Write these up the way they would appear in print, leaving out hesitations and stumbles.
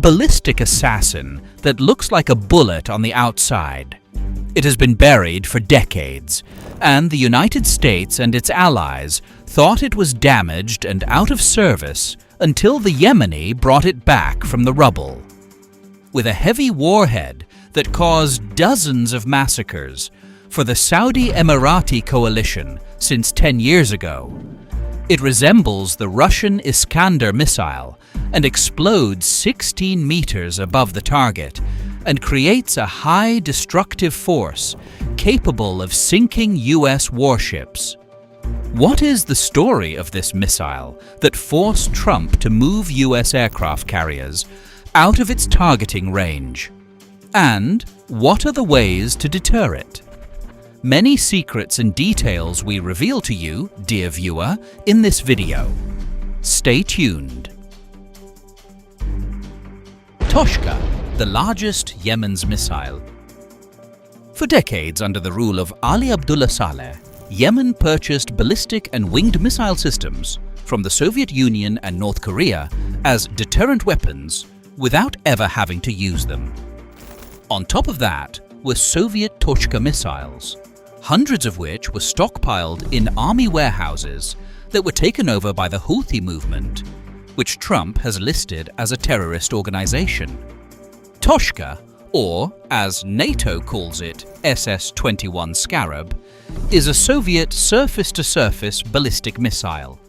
ballistic assassin that looks like a bullet on the outside. It has been buried for decades, and the United States and its allies thought it was damaged and out of service until the Yemeni brought it back from the rubble. With a heavy warhead that caused dozens of massacres for the Saudi Emirati coalition since 10 years ago, it resembles the Russian Iskander missile and explodes 16 meters above the target and creates a high destructive force capable of sinking US warships. What is the story of this missile that forced Trump to move US aircraft carriers out of its targeting range? And what are the ways to deter it? Many secrets and details we reveal to you, dear viewer, in this video. Stay tuned. Tochka, the largest Yemen's missile. For decades under the rule of Ali Abdullah Saleh, Yemen purchased ballistic and winged missile systems from the Soviet Union and North Korea as deterrent weapons without ever having to use them. On top of that were Soviet Tochka missiles, hundreds of which were stockpiled in army warehouses that were taken over by the Houthi movement, which Trump has listed as a terrorist organization. Tochka, or as NATO calls it, SS-21 Scarab, is a Soviet surface-to-surface ballistic missile,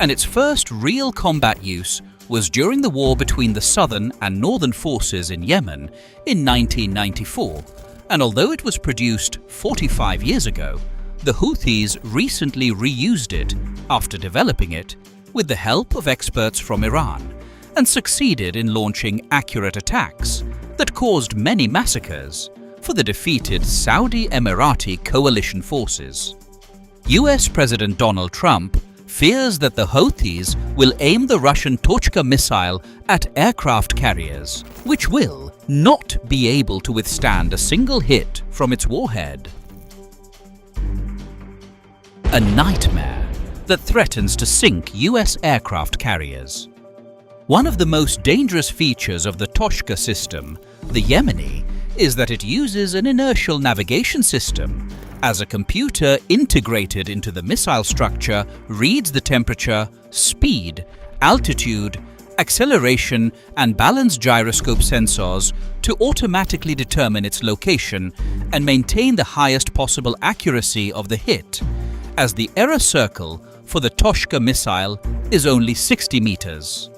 and its first real combat use was during the war between the southern and northern forces in Yemen in 1994, and although it was produced 45 years ago, the Houthis recently reused it after developing it with the help of experts from Iran, and succeeded in launching accurate attacks that caused many massacres for the defeated Saudi Emirati coalition forces. US President Donald Trump fears that the Houthis will aim the Russian Tochka missile at aircraft carriers, which will not be able to withstand a single hit from its warhead. A nightmare that threatens to sink US aircraft carriers. One of the most dangerous features of the Tochka system, the Yemeni, is that it uses an inertial navigation system, as a computer integrated into the missile structure reads the temperature, speed, altitude, acceleration and balance gyroscope sensors to automatically determine its location and maintain the highest possible accuracy of the hit, as the error circle for the Tochka missile is only 60 meters.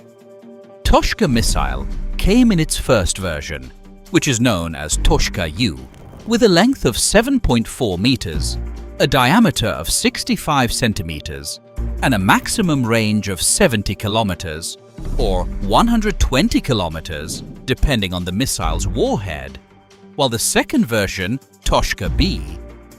Tochka missile came in its first version, which is known as Tochka U, with a length of 7.4 meters, a diameter of 65 centimeters, and a maximum range of 70 kilometers, or 120 kilometers, depending on the missile's warhead, while the second version, Tochka B,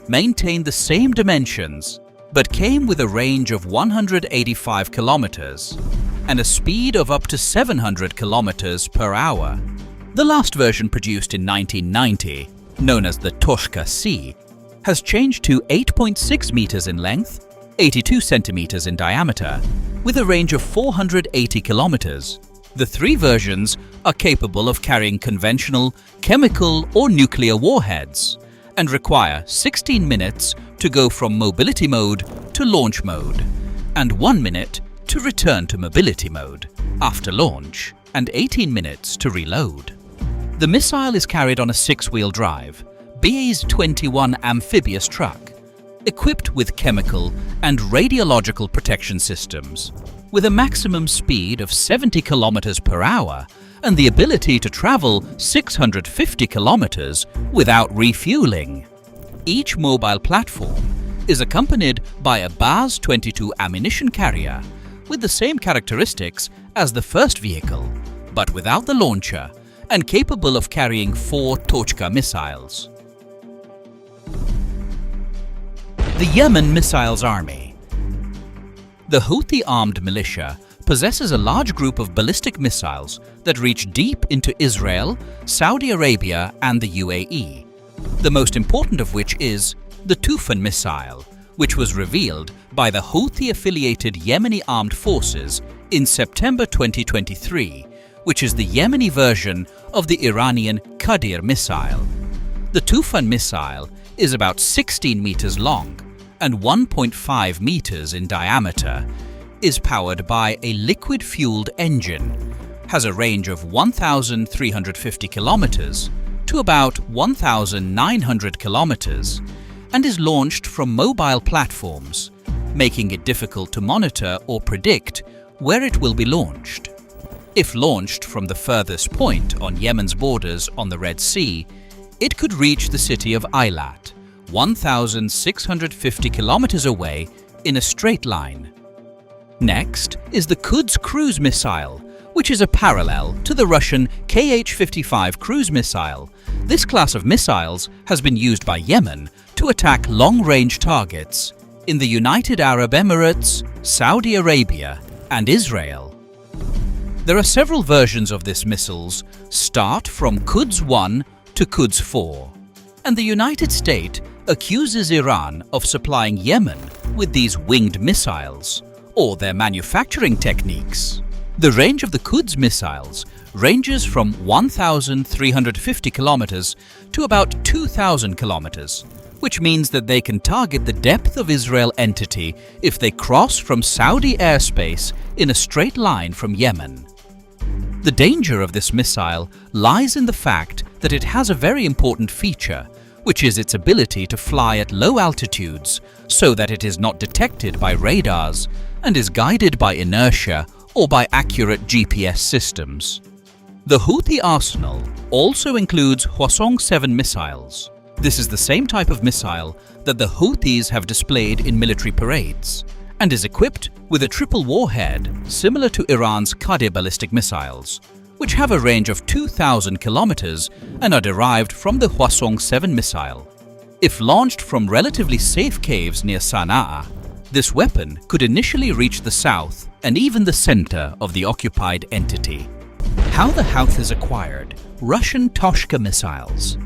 maintained the same dimensions, but came with a range of 185 kilometers and a speed of up to 700 kilometers per hour. The last version, produced in 1990, known as the Tochka C, has changed to 8.6 meters in length, 82 centimeters in diameter, with a range of 480 kilometers. The three versions are capable of carrying conventional, chemical or nuclear warheads and require 16 minutes to go from mobility mode to launch mode, and 1 minute to return to mobility mode after launch, and 18 minutes to reload. The missile is carried on a 6-wheel drive, BA's 21 amphibious truck, equipped with chemical and radiological protection systems, with a maximum speed of 70 kilometers per hour and the ability to travel 650 kilometers without refueling. Each mobile platform is accompanied by a Baz 22 ammunition carrier with the same characteristics as the first vehicle, but without the launcher, and capable of carrying 4 Tochka missiles. The Yemen Missiles Army. The Houthi armed militia possesses a large group of ballistic missiles that reach deep into Israel, Saudi Arabia and the UAE, the most important of which is the Tufan missile, which was revealed by the Houthi-affiliated Yemeni armed forces in September 2023, which is the Yemeni version of the Iranian Qadir missile. The Tufan missile is about 16 meters long and 1.5 meters in diameter, is powered by a liquid-fueled engine, has a range of 1,350 kilometers to about 1,900 kilometers, and is launched from mobile platforms, making it difficult to monitor or predict where it will be launched. If launched from the furthest point on Yemen's borders on the Red Sea, it could reach the city of Eilat, 1,650 kilometers away in a straight line. Next is the Quds cruise missile, which is a parallel to the Russian Kh-55 cruise missile. This class of missiles has been used by Yemen to attack long-range targets in the United Arab Emirates, Saudi Arabia, and Israel. There are several versions of this missiles, start from Quds 1 to Quds 4, and the United States accuses Iran of supplying Yemen with these winged missiles, or their manufacturing techniques. The range of the Quds missiles ranges from 1,350 kilometers to about 2,000 kilometers, which means that they can target the depth of Israel entity if they cross from Saudi airspace in a straight line from Yemen. The danger of this missile lies in the fact that it has a very important feature, which is its ability to fly at low altitudes so that it is not detected by radars and is guided by inertia or by accurate GPS systems. The Houthi arsenal also includes Hwasong 7 missiles. This is the same type of missile that the Houthis have displayed in military parades and is equipped with a triple warhead similar to Iran's Qadir ballistic missiles, which have a range of 2,000 kilometers and are derived from the Hwasong 7 missile. If launched from relatively safe caves near Sana'a, this weapon could initially reach the south and even the center of the occupied entity. How the Houthis acquired Russian Tochka missiles.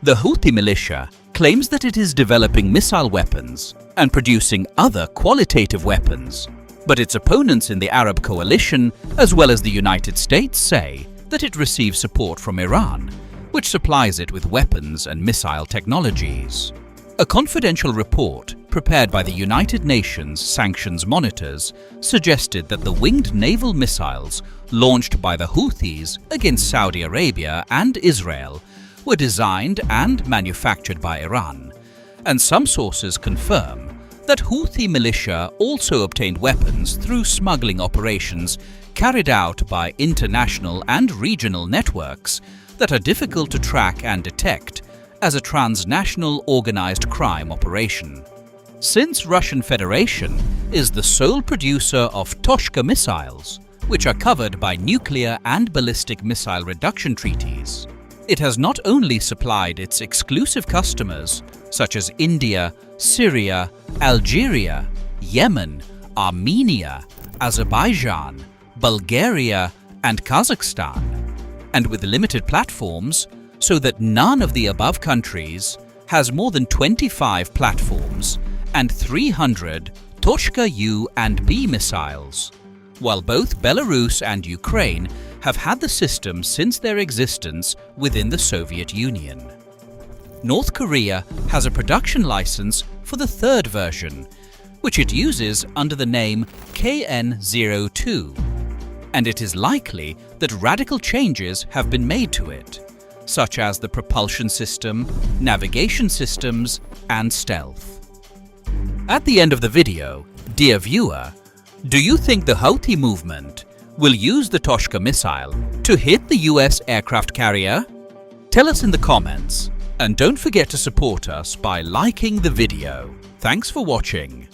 The Houthi militia claims that it is developing missile weapons and producing other qualitative weapons, but its opponents in the Arab coalition, as well as the United States, say that it receives support from Iran, which supplies it with weapons and missile technologies. A confidential report prepared by the United Nations sanctions monitors suggested that the winged naval missiles launched by the Houthis against Saudi Arabia and Israel were designed and manufactured by Iran, and some sources confirm that Houthi militia also obtained weapons through smuggling operations carried out by international and regional networks that are difficult to track and detect as a transnational organized crime operation. Since Russian Federation is the sole producer of Tochka missiles, which are covered by nuclear and ballistic missile reduction treaties, it has not only supplied its exclusive customers such as India, Syria, Algeria, Yemen, Armenia, Azerbaijan, Bulgaria, and Kazakhstan, and with limited platforms, so that none of the above countries has more than 25 platforms and 300 Tochka U and B missiles, while both Belarus and Ukraine have had the system since their existence within the Soviet Union. North Korea has a production license for the third version, which it uses under the name KN-02, and it is likely that radical changes have been made to it, such as the propulsion system, navigation systems, and stealth. At the end of the video, dear viewer, do you think the Houthi movement will use the Tochka missile to hit the US aircraft carrier? Tell us in the comments, and don't forget to support us by liking the video. Thanks for watching.